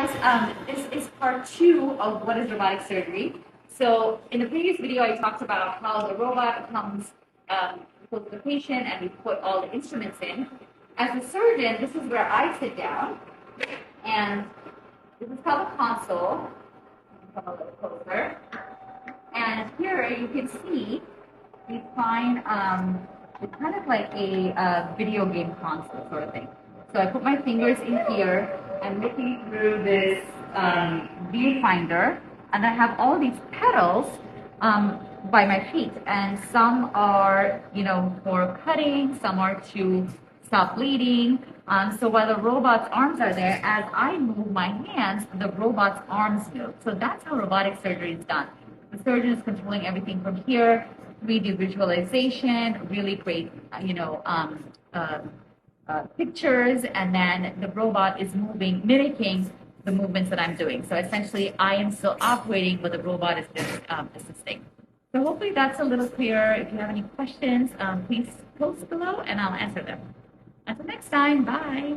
guys, this is part 2 of what is robotic surgery. So in the previous video, I talked about how the robot comes close to the patient and we put all the instruments in. As a surgeon, this is where I sit down, and this is called a console. Come a little closer. And here you can see we find it's kind of like a video game console sort of thing. So I put my fingers in here. I'm looking through this viewfinder, and I have all these pedals by my feet. And some are, for cutting, some are to stop bleeding. So while the robot's arms are there, as I move my hands, the robot's arms move. So that's how robotic surgery is done. The surgeon is controlling everything from here, 3D visualization, really great, pictures, and then the robot is moving, mimicking the movements that I'm doing. So essentially, I am still operating, but the robot is just assisting. So hopefully that's a little clearer. If you have any questions, please post below, and I'll answer them. Until next time, bye.